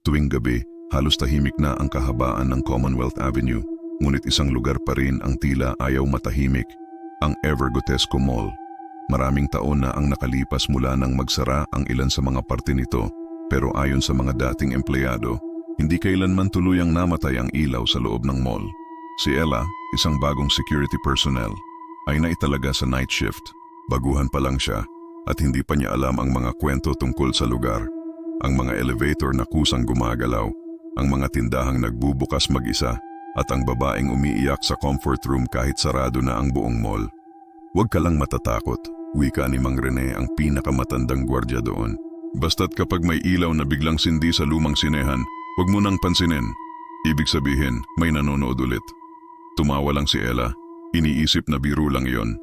Tuwing gabi, halos tahimik na ang kahabaan ng Commonwealth Avenue, ngunit isang lugar pa rin ang tila ayaw matahimik, ang Evergotesco Mall. Maraming taon na ang nakalipas mula nang magsara ang ilan sa mga parte nito, pero ayon sa mga dating empleyado, hindi kailanman tuluyang namatay ang ilaw sa loob ng mall. Si Ella, isang bagong security personnel, ay naitalaga sa night shift. Baguhan pa lang siya at hindi pa niya alam ang mga kwento tungkol sa lugar. Ang mga elevator na kusang gumagalaw, ang mga tindahang nagbubukas mag-isa, at ang babaeng umiiyak sa comfort room kahit sarado na ang buong mall. Huwag ka lang matatakot, wika ni Mang Rene, ang pinakamatandang gwardya doon. Basta't kapag may ilaw na biglang sindi sa lumang sinehan, huwag mo nang pansinin. Ibig sabihin, may nanonood ulit. Tumawa lang si Ella, iniisip na biro lang yon.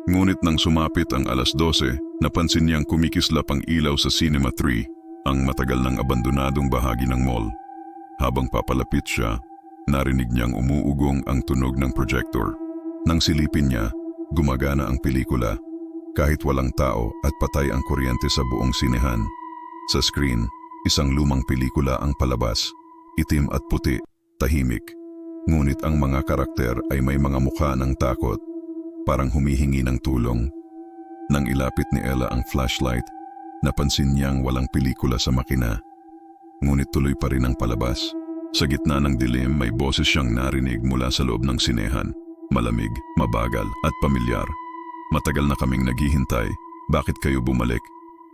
Ngunit nang sumapit ang 12:00, napansin niyang kumikislap ang ilaw sa Cinema 3, ang matagal nang abandonadong bahagi ng mall. Habang papalapit siya, narinig niyang umuugong ang tunog ng projector. Nang silipin niya, gumagana ang pelikula, kahit walang tao at patay ang kuryente sa buong sinehan. Sa screen, isang lumang pelikula ang palabas, itim at puti, tahimik. Ngunit ang mga karakter ay may mga mukha ng takot, parang humihingi ng tulong. Nang ilapit ni Ella ang flashlight, napansin niyang walang pelikula sa makina. Ngunit tuloy pa rin ang palabas. Sa gitna ng dilim, may boses siyang narinig mula sa loob ng sinehan. Malamig, mabagal at pamilyar. Matagal na kaming naghihintay. Bakit kayo bumalik?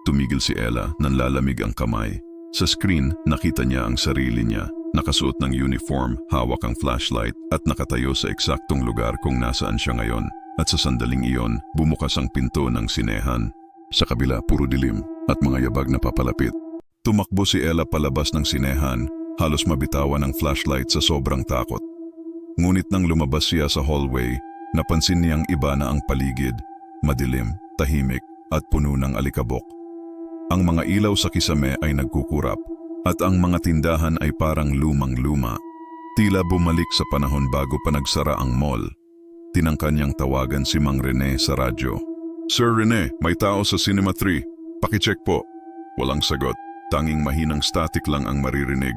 Tumigil si Ella, nanlalamig ang kamay. Sa screen, nakita niya ang sarili niya. Nakasuot ng uniform, hawak ang flashlight at nakatayo sa eksaktong lugar kung nasaan siya ngayon. At sa sandaling iyon, bumukas ang pinto ng sinehan. Sa kabila, puro dilim at mga yabag na papalapit. Tumakbo si Ella palabas ng sinehan, halos mabitawan ang flashlight sa sobrang takot. Ngunit nang lumabas siya sa hallway, napansin niyang iba na ang paligid, madilim, tahimik at puno ng alikabok. Ang mga ilaw sa kisame ay nagkukurap at ang mga tindahan ay parang lumang-luma. Tila bumalik sa panahon bago pa nagsara ang mall. Tinangka niyang tawagan si Mang Rene sa radyo. Sir Rene, may tao sa Cinema 3. Pakicheck po. Walang sagot. Tanging mahinang static lang ang maririnig.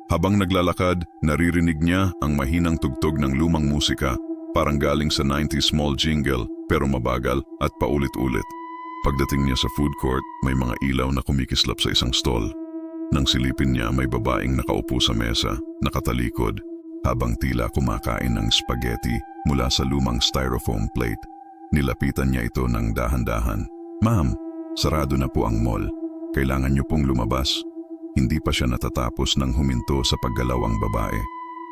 Habang naglalakad, naririnig niya ang mahinang tugtog ng lumang musika, parang galing sa 90s mall jingle, pero mabagal at paulit-ulit. Pagdating niya sa food court, may mga ilaw na kumikislap sa isang stall. Nang silipin niya, may babaeng nakaupo sa mesa, nakatalikod, habang tila kumakain ng spaghetti mula sa lumang styrofoam plate. Nilapitan niya ito ng dahan-dahan. Ma'am, sarado na po ang mall. Kailangan niyo pong lumabas. Hindi pa siya natatapos nang huminto sa paggalaw ang babae.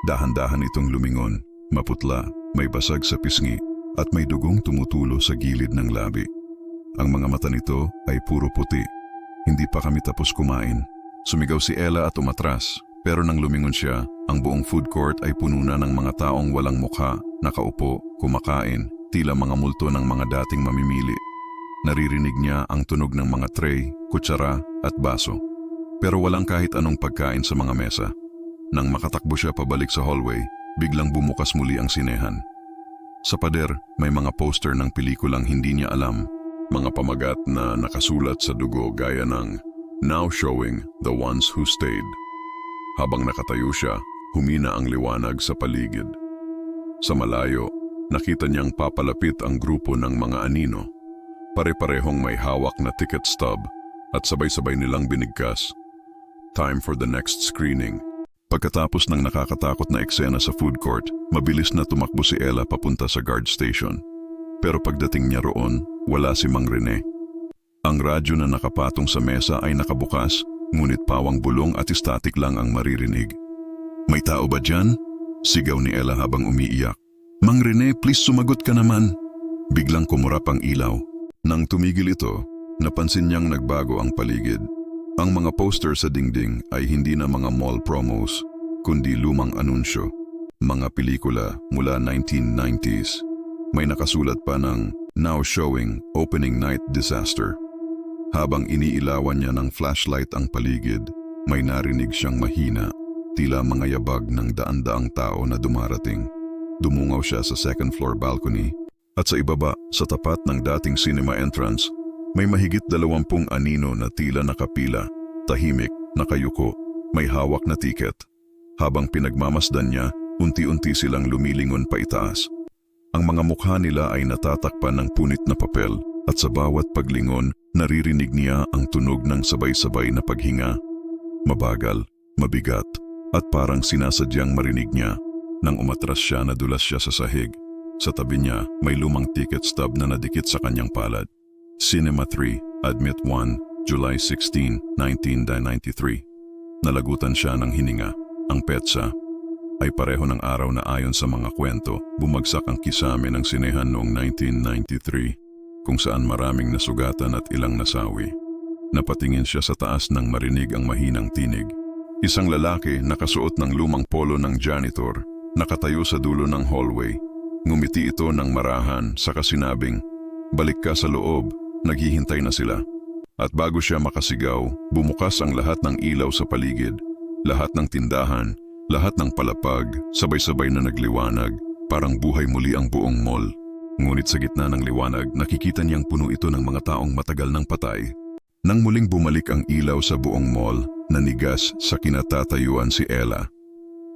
Dahan-dahan itong lumingon, maputla, may basag sa pisngi, at may dugong tumutulo sa gilid ng labi. Ang mga mata nito ay puro puti. Hindi pa kami tapos kumain. Sumigaw si Ella at umatras, pero nang lumingon siya, ang buong food court ay puno na ng mga taong walang mukha, nakaupo, kumakain, tila mga multo ng mga dating mamimili. Naririnig niya ang tunog ng mga tray, kutsara at baso. Pero walang kahit anong pagkain sa mga mesa. Nang makatakbo siya pabalik sa hallway, biglang bumukas muli ang sinehan. Sa pader, may mga poster ng pelikulang hindi niya alam. Mga pamagat na nakasulat sa dugo gaya ng "Now showing the ones who stayed." Habang nakatayo siya, humina ang liwanag sa paligid. Sa malayo, nakita niyang papalapit ang grupo ng mga anino. Pare-parehong may hawak na ticket stub at sabay-sabay nilang binigkas. Time for the next screening. Pagkatapos ng nakakatakot na eksena sa food court, mabilis na tumakbo si Ella papunta sa guard station. Pero pagdating niya roon, wala si Mang Rene. Ang radyo na nakapatong sa mesa ay nakabukas, ngunit pawang bulong at static lang ang maririnig. May tao ba dyan? Sigaw ni Ella habang umiiyak. Mang Rene, please sumagot ka naman. Biglang kumurap ang ilaw. Nang tumigil ito, napansin niyang nagbago ang paligid. Ang mga poster sa dingding ay hindi na mga mall promos, kundi lumang anunsyo. Mga pelikula mula 1990s. May nakasulat pa ng "Now showing opening night disaster." Habang iniilawan niya ng flashlight ang paligid, may narinig siyang mahina, tila mga yabag ng daan-daang tao na dumarating. Dumungaw siya sa second floor balcony at sa ibaba, sa tapat ng dating cinema entrance, may mahigit 20 anino na tila nakapila, tahimik, nakayuko, may hawak na tiket. Habang pinagmamasdan niya, unti-unti silang lumilingon pa itaas. Ang mga mukha nila ay natatakpan ng punit na papel at sa bawat paglingon, naririnig niya ang tunog ng sabay-sabay na paghinga. Mabagal, mabigat, at parang sinasadyang marinig niya. Nang umatras siya, nadulas siya sa sahig. Sa tabi niya, may lumang ticket stub na nadikit sa kanyang palad. Cinema 3, Admit 1, July 16, 1993. Nalagutan siya ng hininga. Ang petsa ay pareho ng araw na ayon sa mga kwento, bumagsak ang kisame ng sinehan noong 1993, kung saan maraming nasugatan at ilang nasawi. Napatingin siya sa taas nang marinig ang mahinang tinig. Isang lalaki nakasuot ng lumang polo ng janitor, nakatayo sa dulo ng hallway. Ngumiti ito ng marahan saka sinabing, "Balik ka sa loob, naghihintay na sila." At bago siya makasigaw, bumukas ang lahat ng ilaw sa paligid. Lahat ng tindahan, lahat ng palapag, sabay-sabay na nagliwanag, parang buhay muli ang buong mall. Ngunit sa gitna ng liwanag, nakikita niyang puno ito ng mga taong matagal nang patay. Nang muling bumalik ang ilaw sa buong mall, nanigas sa kinatatayuan si Ella.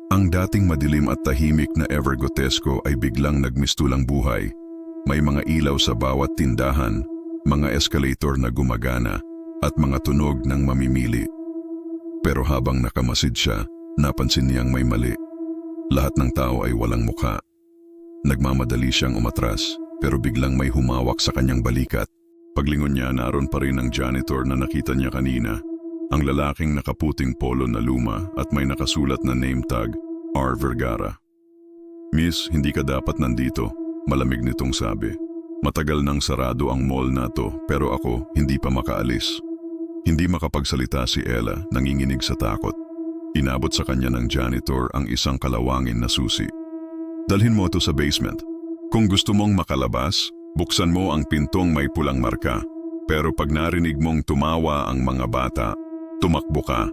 Ang dating madilim at tahimik na Evergotesco ay biglang nagmistulang buhay. May mga ilaw sa bawat tindahan, mga escalator na gumagana, at mga tunog ng mamimili. Pero habang nakamasid siya, napansin niyang may mali. Lahat ng tao ay walang mukha. Nagmamadali siyang umatras, pero biglang may humawak sa kanyang balikat. Paglingon niya, naroon pa rin ang janitor na nakita niya kanina. Ang lalaking nakaputing polo na luma at may nakasulat na name tag, R. Vergara. "Miss, hindi ka dapat nandito," malamig nitong sabi. "Matagal nang sarado ang mall na to, pero ako hindi pa makaalis." Hindi makapagsalita si Ella, nanginginig sa takot. Inabot sa kanya ng janitor ang isang kalawangin na susi. "Dalhin mo ito sa basement. Kung gusto mong makalabas, buksan mo ang pintong may pulang marka. Pero pag narinig mong tumawa ang mga bata, tumakbo ka.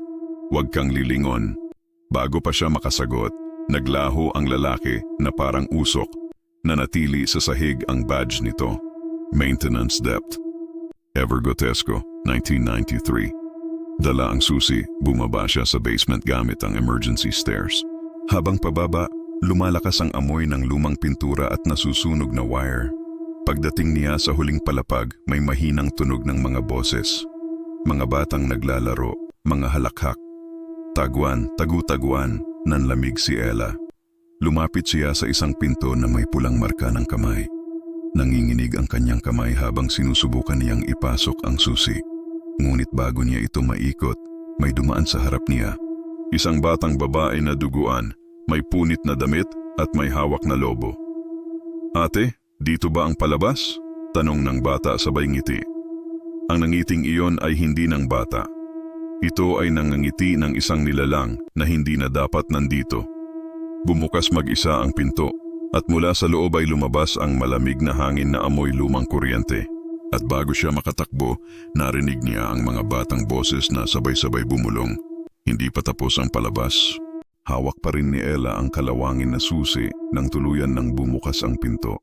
Huwag kang lilingon." Bago pa siya makasagot, naglaho ang lalaki na parang usok. Nanatili sa sahig ang badge nito. Maintenance Depth. Evergotesco, 1993. Dala ang susi, bumaba siya sa basement gamit ang emergency stairs. Habang pababa, lumalakas ang amoy ng lumang pintura at nasusunog na wire. Pagdating niya sa huling palapag, may mahinang tunog ng mga boses. Mga batang naglalaro, mga halakhak. Tagwan, tagu-tagwan, nanlamig si Ella. Lumapit siya sa isang pinto na may pulang marka ng kamay. Nanginginig ang kanyang kamay habang sinusubukan niyang ipasok ang susi. Ngunit bago niya ito maikot, may dumaan sa harap niya. Isang batang babae na duguan, may punit na damit at may hawak na lobo. "Ate, dito ba ang palabas?" tanong ng bata sabay ngiti. Ang nangiting iyon ay hindi ng bata. Ito ay nangangiti ng isang nilalang na hindi na dapat nandito. Bumukas mag-isa ang pinto at mula sa loob ay lumabas ang malamig na hangin na amoy lumang kuryente. At bago siya makatakbo, narinig niya ang mga batang boses na sabay-sabay bumulong. Hindi pa tapos ang palabas. Hawak pa rin ni Ella ang kalawangin na susi nang tuluyan nang bumukas ang pinto.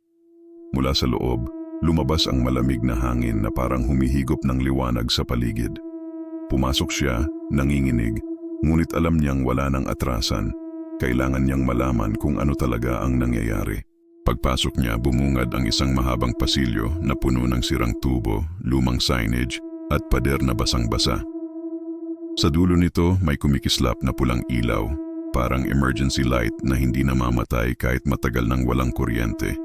Mula sa loob, lumabas ang malamig na hangin na parang humihigop ng liwanag sa paligid. Pumasok siya, nanginginig, ngunit alam niyang wala nang atrasan. Kailangan niyang malaman kung ano talaga ang nangyayari. Pagpasok niya, bumungad ang isang mahabang pasilyo na puno ng sirang tubo, lumang signage at pader na basang-basa. Sa dulo nito may kumikislap na pulang ilaw, parang emergency light na hindi namamatay kahit matagal nang walang kuryente.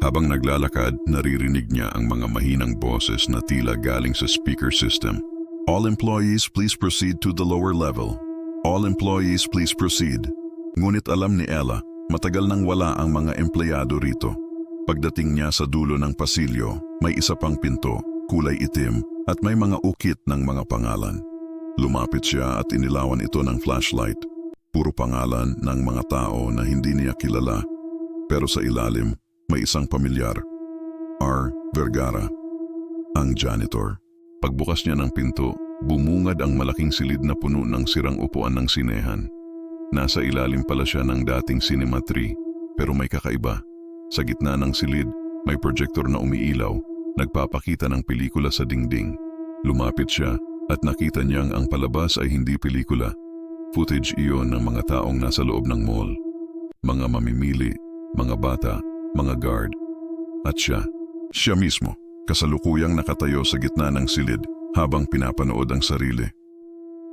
Habang naglalakad, naririnig niya ang mga mahinang boses na tila galing sa speaker system. "All employees please proceed to the lower level. All employees please proceed." Ngunit alam ni Ella, matagal nang wala ang mga empleyado rito. Pagdating niya sa dulo ng pasilyo, may isa pang pinto, kulay itim at may mga ukit ng mga pangalan. Lumapit siya at inilawan ito ng flashlight. Puro pangalan ng mga tao na hindi niya kilala. Pero sa ilalim, may isang pamilyar. R. Vergara, ang janitor. Pagbukas niya ng pinto, bumungad ang malaking silid na puno ng sirang upuan ng sinehan. Nasa ilalim pala siya ng dating Cinema 3, pero may kakaiba. Sa gitna ng silid, may projector na umiilaw, nagpapakita ng pelikula sa dingding. Lumapit siya at nakita niyang ang palabas ay hindi pelikula, Footage iyon ng mga taong nasa loob ng mall. Mga mamimili, mga bata, mga guard. At siya mismo, kasalukuyang nakatayo sa gitna ng silid habang pinapanood ang sarili.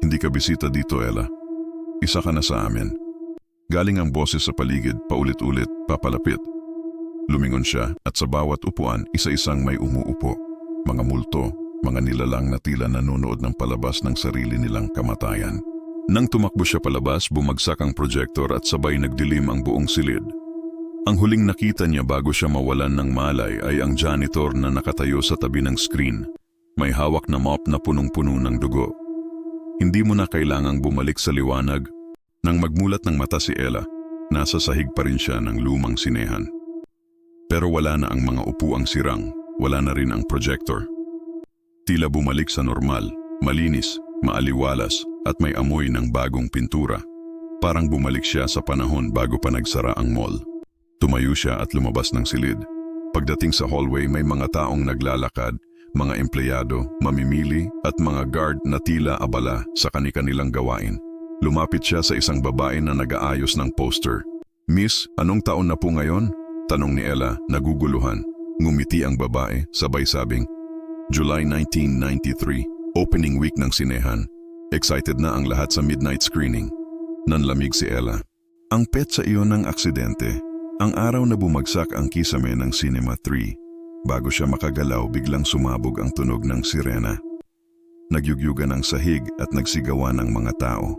Hindi ka bisita dito, Ella. Isa ka na sa amin. Galing ang boses sa paligid, paulit-ulit, papalapit. Lumingon siya at sa bawat upuan, isa-isang may umuupo. Mga multo, mga nilalang na tila nanonood ng palabas ng sarili nilang kamatayan. Nang tumakbo siya palabas, bumagsak ang projector at sabay nagdilim ang buong silid. Ang huling nakita niya bago siya mawalan ng malay ay ang janitor na nakatayo sa tabi ng screen. May hawak na mop na punong-puno ng dugo. Hindi mo na kailangang bumalik sa liwanag. Nang magmulat ng mata si Ella, nasa sahig pa rin siya ng lumang sinehan. Pero wala na ang mga upuang sirang, wala na rin ang projector. Tila bumalik sa normal, malinis, maaliwalas at may amoy ng bagong pintura. Parang bumalik siya sa panahon bago pa nagsara ang mall. Tumayo siya at lumabas ng silid. Pagdating sa hallway, may mga taong naglalakad, mga empleyado, mamimili at mga guard na tila abala sa kani-kanilang gawain. Lumapit siya sa isang babae na nag-aayos ng poster. "Miss, anong taon na po ngayon?" Tanong ni Ella, naguguluhan. Ngumiti ang babae, sabay sabing, "July 1993, opening week ng sinehan. Excited na ang lahat sa midnight screening." Nanlamig si Ella. Ang petsa iyon ng aksidente. Ang araw na bumagsak ang kisame ng Cinema 3. Bago siya makagalaw, biglang sumabog ang tunog ng sirena. Nagyugyugan ang sahig at nagsigawan ang mga tao.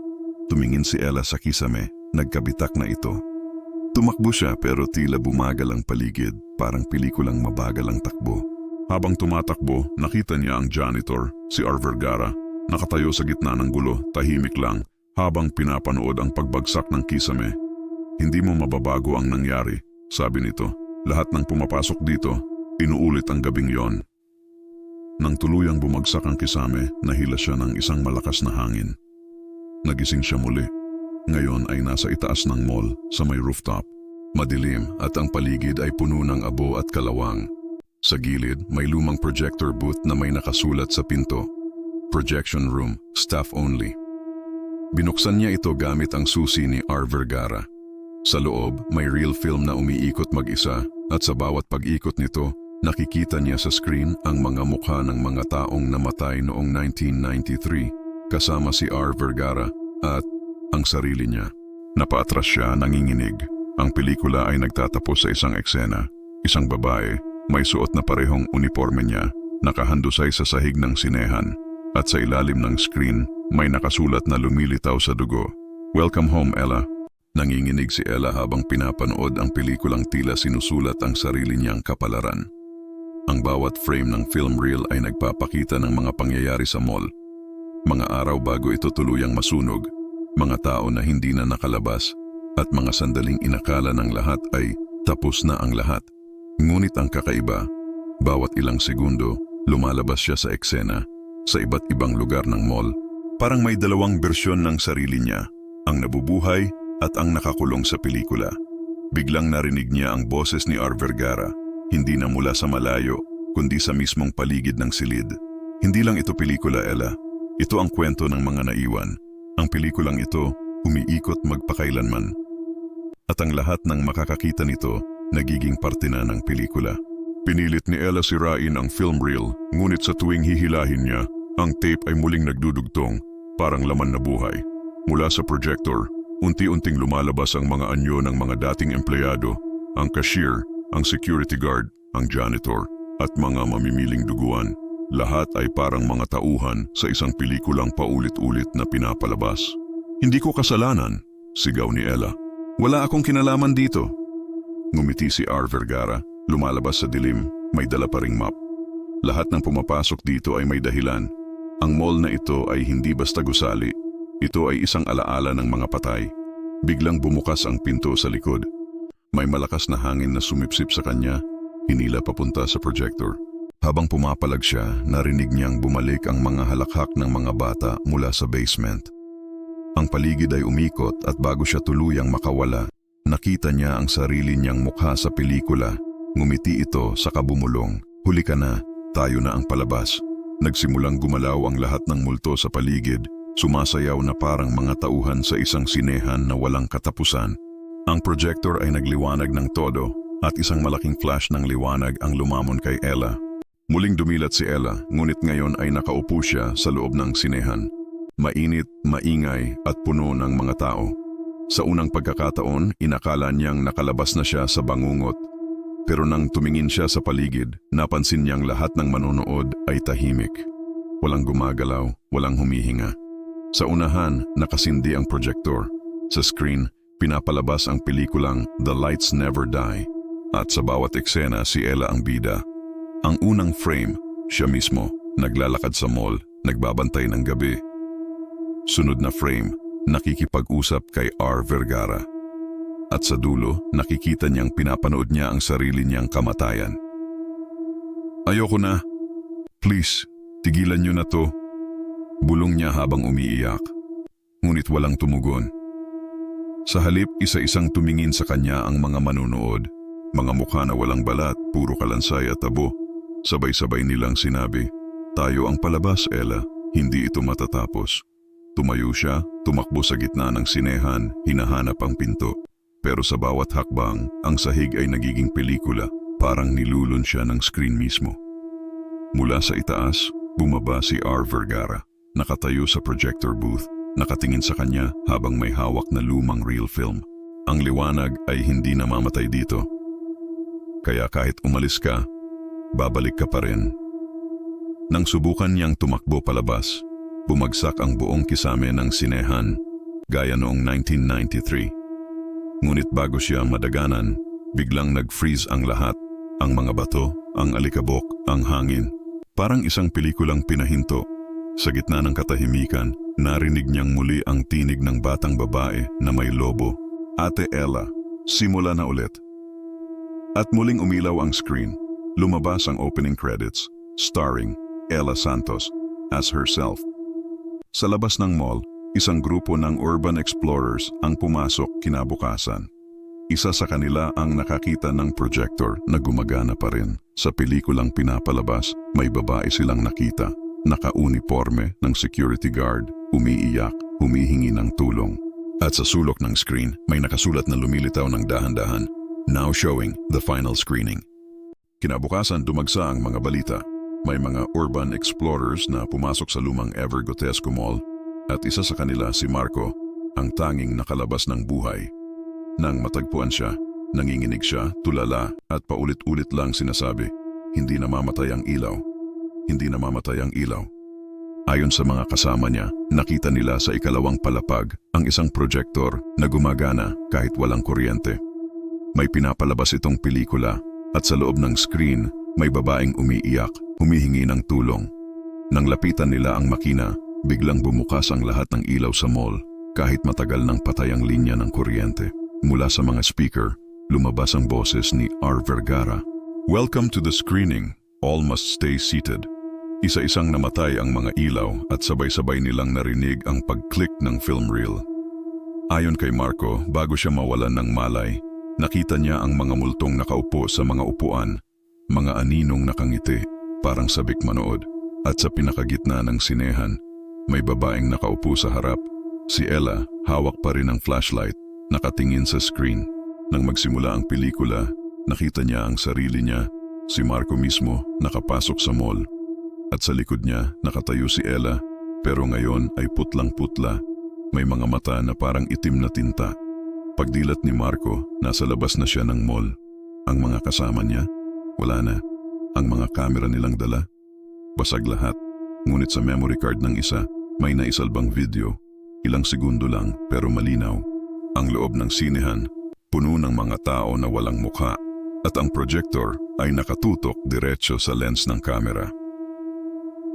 Tumingin si Ella sa kisame, nagkabitak na ito. Tumakbo siya pero tila bumagal ang paligid, parang pelikulang mabagal ang takbo. Habang tumatakbo, nakita niya ang janitor, si R. Vergara, nakatayo sa gitna ng gulo, tahimik lang, habang pinapanood ang pagbagsak ng kisame. "Hindi mo mababago ang nangyari," sabi nito. "Lahat ng pumapasok dito, inuulit ang gabing yon." Nang tuluyang bumagsak ang kisame, nahila siya ng isang malakas na hangin. Nagising siya muli. Ngayon ay nasa itaas ng mall, sa may rooftop. Madilim at ang paligid ay puno ng abo at kalawang. Sa gilid, may lumang projector booth na may nakasulat sa pinto, "Projection room, staff only." Binuksan niya ito gamit ang susi ni R. Vergara. Sa loob, may reel film na umiikot mag-isa at sa bawat pag-ikot nito, nakikita niya sa screen ang mga mukha ng mga taong namatay noong 1993, kasama si R. Vergara at ang sarili niya. Napaatras siya, nanginginig. Ang pelikula ay nagtatapos sa isang eksena. Isang babae, may suot na parehong uniforme niya, nakahandusay sa sahig ng sinehan. At sa ilalim ng screen, may nakasulat na lumilitaw sa dugo, "Welcome home, Ella." Nanginginig si Ella habang pinapanood ang pelikulang tila sinusulat ang sarili niyang kapalaran. Ang bawat frame ng film reel ay nagpapakita ng mga pangyayari sa mall. Mga araw bago ito tuluyang masunog, mga tao na hindi na nakalabas, at mga sandaling inakala ng lahat ay tapos na ang lahat. Ngunit ang kakaiba, bawat ilang segundo, lumalabas siya sa eksena, sa iba't ibang lugar ng mall. Parang may dalawang bersyon ng sarili niya, ang nabubuhay at ang nakakulong sa pelikula. Biglang narinig niya ang boses ni R. Vergara, hindi na mula sa malayo, kundi sa mismong paligid ng silid. "Hindi lang ito pelikula, Ella. Ito ang kwento ng mga naiwan. Ang pelikulang ito, umiikot magpakailanman. At ang lahat ng makakakita nito, nagiging parte na ng pelikula." Pinilit ni Ella sirain ang film reel, ngunit sa tuwing hihilahin niya, ang tape ay muling nagdudugtong, parang laman na buhay. Mula sa projector, unti-unting lumalabas ang mga anyo ng mga dating empleyado, ang cashier, ang security guard, ang janitor, at mga mamimiling duguan. Lahat ay parang mga tauhan sa isang pelikulang paulit-ulit na pinapalabas. "Hindi ko kasalanan," sigaw ni Ella. "Wala akong kinalaman dito." Ngumiti si R. Vergara, lumalabas sa dilim, may dala pa ring map. "Lahat ng pumapasok dito ay may dahilan. Ang mall na ito ay hindi basta gusali. Ito ay isang alaala ng mga patay." Biglang bumukas ang pinto sa likod. May malakas na hangin na sumipsip sa kanya, hinila papunta sa projector. Habang pumapalag siya, narinig niyang bumalik ang mga halakhak ng mga bata mula sa basement. Ang paligid ay umikot at bago siya tuluyang makawala, nakita niya ang sarili niyang mukha sa pelikula. Ngumiti ito sa kabumulong. "Huli ka na, tayo na ang palabas." Nagsimulang gumalaw ang lahat ng multo sa paligid, sumasayaw na parang mga tauhan sa isang sinehan na walang katapusan. Ang projector ay nagliwanag ng todo at isang malaking flash ng liwanag ang lumamon kay Ella. Muling dumilat si Ella, ngunit ngayon ay nakaupo siya sa loob ng sinehan. Mainit, maingay at puno ng mga tao. Sa unang pagkakataon, inakala niyang nakalabas na siya sa bangungot. Pero nang tumingin siya sa paligid, napansin niyang lahat ng manonood ay tahimik. Walang gumagalaw, walang humihinga. Sa unahan, nakasindi ang projector. Sa screen, pinapalabas ang pelikulang The Lights Never Die. At sa bawat eksena, si Ella ang bida. Ang unang frame, siya mismo, naglalakad sa mall, nagbabantay ng gabi. Sunod na frame, nakikipag-usap kay R. Vergara. At sa dulo, nakikita niyang pinapanood niya ang sarili niyang kamatayan. Ayoko na. Please, tigilan niyo na to. Bulong niya habang umiiyak. Ngunit walang tumugon. Sa halip, isa-isang tumingin sa kanya ang mga manunood. Mga mukha na walang balat, puro kalansay at tabo. Sabay-sabay nilang sinabi, "Tayo ang palabas, Ella. Hindi ito matatapos." Tumayo siya, tumakbo sa gitna ng sinehan, hinahanap ang pinto. Pero sa bawat hakbang, ang sahig ay nagiging pelikula, parang nilulun siya ng screen mismo. Mula sa itaas, bumaba si R. Vergara, nakatayo sa projector booth, nakatingin sa kanya habang may hawak na lumang reel film. Ang liwanag ay hindi namamatay dito. Kaya kahit umalis ka, babalik ka pa rin. Nang subukan niyang tumakbo palabas, bumagsak ang buong kisame ng sinehan, gaya noong 1993. Ngunit bago siya madaganan, biglang nag-freeze ang lahat, ang mga bato, ang alikabok, ang hangin. Parang isang pelikulang pinahinto. Sa gitna ng katahimikan, narinig niyang muli ang tinig ng batang babae na may lobo. Ate Ella, simula na ulit. At muling umilaw ang screen. Lumabas ang opening credits, starring Ella Santos as herself. Sa labas ng mall, isang grupo ng urban explorers ang pumasok kinabukasan. Isa sa kanila ang nakakita ng projector na gumagana pa rin. Sa pelikulang pinapalabas, may babae silang nakita, naka-uniforme ng security guard, umiiyak, humihingi ng tulong. At sa sulok ng screen, may nakasulat na lumilitaw ng dahan-dahan, "Now showing the final screening." Kinabukasan dumagsa ang mga balita. May mga urban explorers na pumasok sa lumang Evergotesco Mall at isa sa kanila si Marco, ang tanging nakalabas ng buhay. Nang matagpuan siya, nanginginig siya, tulala at paulit-ulit lang sinasabi, "Hindi namamatay ang ilaw. Hindi namamatay ang ilaw." Ayon sa mga kasama niya, nakita nila sa ikalawang palapag ang isang projector na gumagana kahit walang kuryente. May pinapalabas itong pelikula at sa loob ng screen, may babaeng umiiyak, humihingi ng tulong. Nang lapitan nila ang makina, biglang bumukas ang lahat ng ilaw sa mall kahit matagal nang patay ang linya ng kuryente. Mula sa mga speaker, lumabas ang boses ni R. Vergara. "Welcome to the screening. All must stay seated." Isa-isang namatay ang mga ilaw at sabay-sabay nilang narinig ang pag-click ng film reel. Ayon kay Marco, bago siya mawalan ng malay, nakita niya ang mga multong nakaupo sa mga upuan, mga aninong nakangiti, parang sabik manood. At sa pinakagitna ng sinehan, may babaeng nakaupo sa harap. Si Ella, hawak pa rin ang flashlight, nakatingin sa screen. Nang magsimula ang pelikula, nakita niya ang sarili niya, si Marco mismo, nakapasok sa mall. At sa likod niya, nakatayo si Ella, pero ngayon ay putlang-putla. May mga mata na parang itim na tinta. Pagdilat ni Marco, nasa labas na siya ng mall. Ang mga kasama niya, wala na. Ang mga kamera nilang dala, basag lahat. Ngunit sa memory card ng isa, may naisalbang video. Ilang segundo lang pero malinaw. Ang loob ng sinehan, puno ng mga tao na walang mukha. At ang projector ay nakatutok diretso sa lens ng kamera.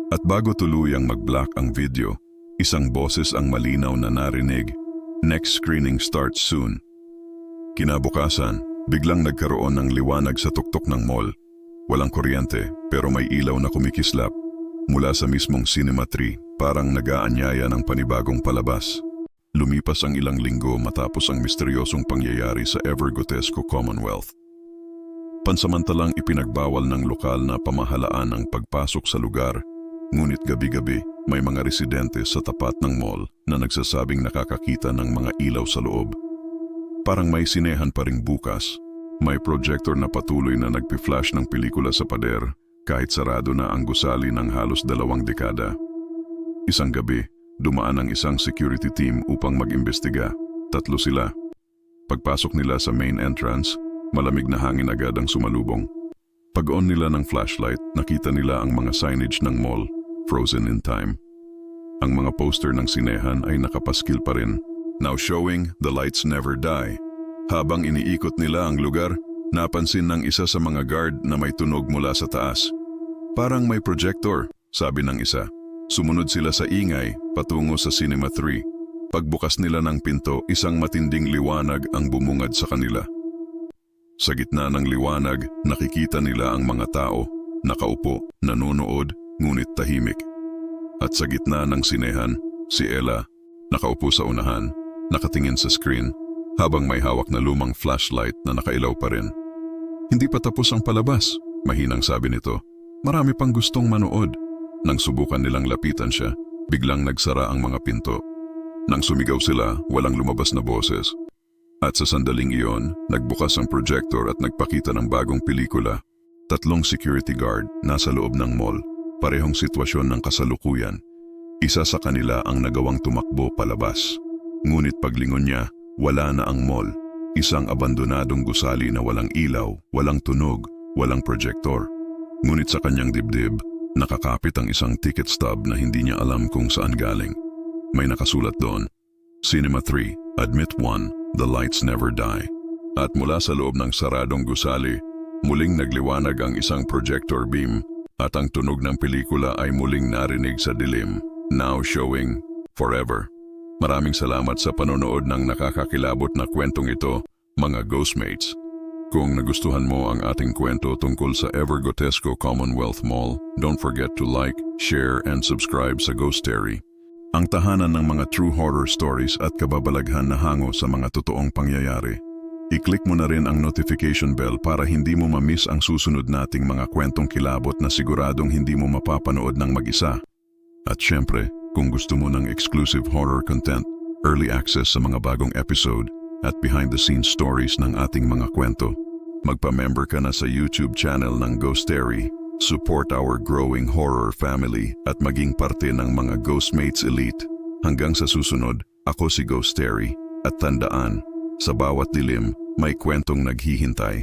At bago tuluyang mag-black ang video, isang boses ang malinaw na narinig, "Next screening starts soon." Kinabukasan, biglang nagkaroon ng liwanag sa tuktok ng mall. Walang kuryente pero may ilaw na kumikislap. Mula sa mismong cinema tree, parang nag-aanyaya ng panibagong palabas. Lumipas ang ilang linggo matapos ang misteryosong pangyayari sa Evergotesco Commonwealth. Pansamantalang ipinagbawal ng lokal na pamahalaan ang pagpasok sa lugar, Ngunit gabi-gabi, may mga residente sa tapat ng mall na nagsasabing nakakakita ng mga ilaw sa loob. Parang may sinehan pa ring bukas. May projector na patuloy na nagpi-flash ng pelikula sa pader kahit sarado na ang gusali ng halos 2 dekada. Isang gabi, dumaan ang isang security team upang mag-imbestiga. 3 sila. Pagpasok nila sa main entrance, malamig na hangin agad ang sumalubong. Pag-on nila ng flashlight, nakita nila ang mga signage ng mall, frozen in time. Ang mga poster ng sinehan ay nakapaskil pa rin. Now showing, the lights never die. Habang iniikot nila ang lugar, napansin ng isa sa mga guard na may tunog mula sa taas. Parang may projector, sabi ng isa. Sumunod sila sa ingay, patungo sa Cinema 3. Pagbukas nila ng pinto, isang matinding liwanag ang bumungad sa kanila. Sa gitna ng liwanag, nakikita nila ang mga tao, nakaupo, nanonood, ngunit tahimik. At sa gitna ng sinehan, si Ella, nakaupo sa unahan, nakatingin sa screen, habang may hawak na lumang flashlight na nakailaw pa rin. Hindi pa tapos ang palabas, mahinang sabi nito. Marami pang gustong manood. Nang subukan nilang lapitan siya, biglang nagsara ang mga pinto. Nang sumigaw sila, walang lumabas na boses. At sa sandaling iyon, nagbukas ang projector at nagpakita ng bagong pelikula. 3 security guard nasa loob ng mall, parehong sitwasyon ng kasalukuyan. Isa sa kanila ang nagawang tumakbo palabas. Ngunit paglingon niya, wala na ang mall. Isang abandonadong gusali na walang ilaw, walang tunog, walang projector. Ngunit sa kanyang dibdib, nakakapit ang isang ticket stub na hindi niya alam kung saan galing. May nakasulat doon, Cinema 3, Admit 1, The Lights Never Die. At mula sa loob ng saradong gusali, muling nagliwanag ang isang projector beam at ang tunog ng pelikula ay muling narinig sa dilim. Now showing, forever. Maraming salamat sa panonood ng nakakakilabot na kwentong ito, mga Ghostmates. Kung nagustuhan mo ang ating kwento tungkol sa Evergotesco Commonwealth Mall, don't forget to like, share, and subscribe sa Ghostery. Ang tahanan ng mga true horror stories at kababalaghan na hango sa mga totoong pangyayari. I-click mo na rin ang notification bell para hindi mo ma-miss ang susunod nating mga kwentong kilabot na siguradong hindi mo mapapanood ng mag-isa. At syempre, kung gusto mo ng exclusive horror content, early access sa mga bagong episode, at behind-the-scenes stories ng ating mga kwento, magpa-member ka na sa YouTube channel ng Ghostery, support our growing horror family at maging parte ng mga Ghostmates Elite. Hanggang sa susunod, ako si Ghostery, at tandaan, sa bawat dilim, may kwentong naghihintay.